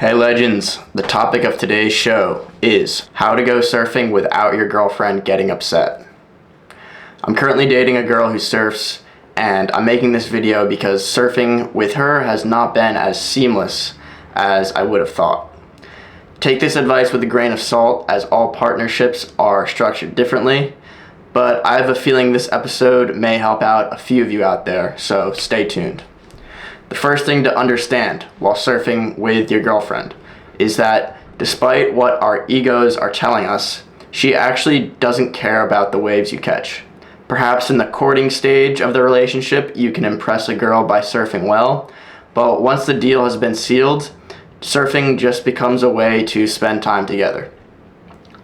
Hey legends, the topic of today's show is how to go surfing without your girlfriend getting upset. I'm currently dating a girl who surfs, and I'm making this video because surfing with her has not been as seamless as I would have thought. Take this advice with a grain of salt, as all partnerships are structured differently, but I have a feeling this episode may help out a few of you out there, so stay tuned. The first thing to understand while surfing with your girlfriend is that despite what our egos are telling us, she actually doesn't care about the waves you catch. Perhaps in the courting stage of the relationship, you can impress a girl by surfing well, but once the deal has been sealed, surfing just becomes a way to spend time together.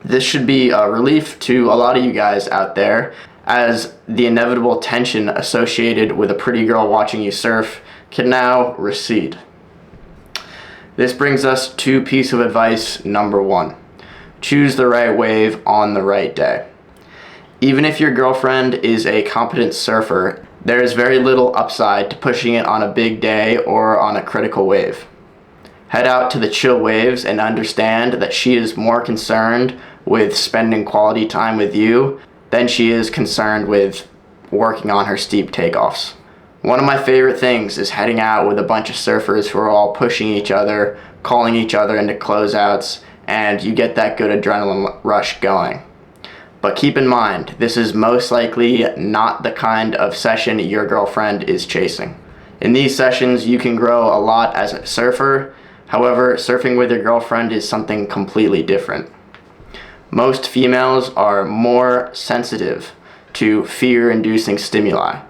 This should be a relief to a lot of you guys out there, as the inevitable tension associated with a pretty girl watching you surf can now recede. This brings us to piece of advice number 1. Choose the right wave on the right day. Even if your girlfriend is a competent surfer, there is very little upside to pushing it on a big day or on a critical wave. Head out to the chill waves and understand that she is more concerned with spending quality time with you than she is concerned with working on her steep takeoffs. One of my favorite things is heading out with a bunch of surfers who are all pushing each other, calling each other into closeouts, and you get that good adrenaline rush going. But keep in mind, this is most likely not the kind of session your girlfriend is chasing. In these sessions, you can grow a lot as a surfer. However, surfing with your girlfriend is something completely different. Most females are more sensitive to fear-inducing stimuli.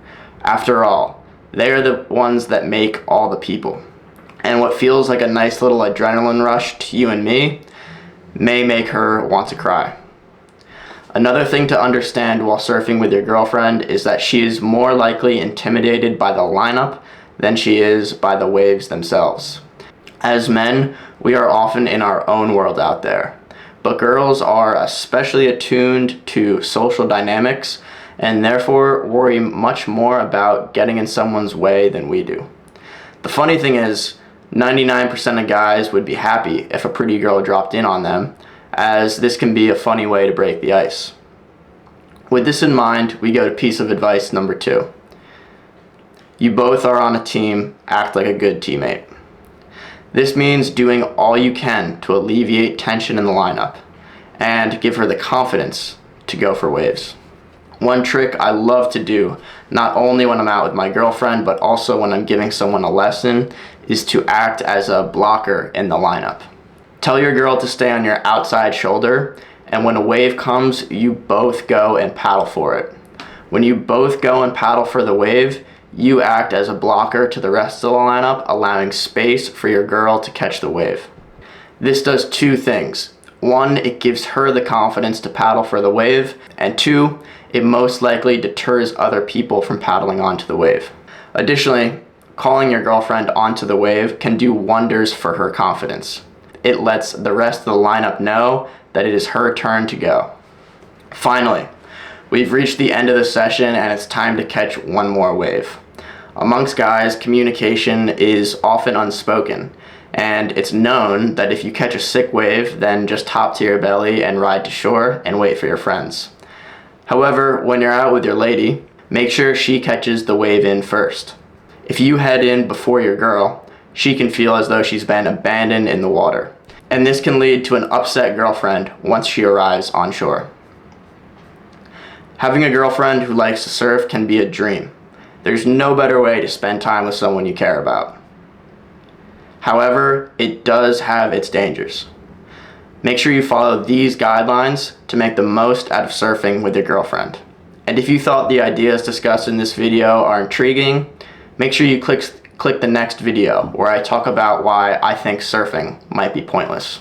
After all, they are the ones that make all the people. And what feels like a nice little adrenaline rush to you and me may make her want to cry. Another thing to understand while surfing with your girlfriend is that she is more likely intimidated by the lineup than she is by the waves themselves. As men, we are often in our own world out there, but girls are especially attuned to social dynamics and therefore worry much more about getting in someone's way than we do. The funny thing is, 99% of guys would be happy if a pretty girl dropped in on them, as this can be a funny way to break the ice. With this in mind, we go to piece of advice number 2. You both are on a team, act like a good teammate. This means doing all you can to alleviate tension in the lineup and give her the confidence to go for waves. One trick I love to do, not only when I'm out with my girlfriend, but also when I'm giving someone a lesson, is to act as a blocker in the lineup. Tell your girl to stay on your outside shoulder, and when a wave comes, you both go and paddle for it. When you both go and paddle for the wave, you act as a blocker to the rest of the lineup, allowing space for your girl to catch the wave. This does 2 things. 1, it gives her the confidence to paddle for the wave, and 2, it most likely deters other people from paddling onto the wave. Additionally, calling your girlfriend onto the wave can do wonders for her confidence. It lets the rest of the lineup know that it is her turn to go. Finally, we've reached the end of the session and it's time to catch one more wave. Amongst guys, communication is often unspoken, and it's known that if you catch a sick wave, then just hop to your belly and ride to shore and wait for your friends. However, when you're out with your lady, make sure she catches the wave in first. If you head in before your girl, she can feel as though she's been abandoned in the water, and this can lead to an upset girlfriend once she arrives on shore. Having a girlfriend who likes to surf can be a dream. There's no better way to spend time with someone you care about. However, it does have its dangers. Make sure you follow these guidelines to make the most out of surfing with your girlfriend. And if you thought the ideas discussed in this video are intriguing, make sure you click the next video where I talk about why I think surfing might be pointless.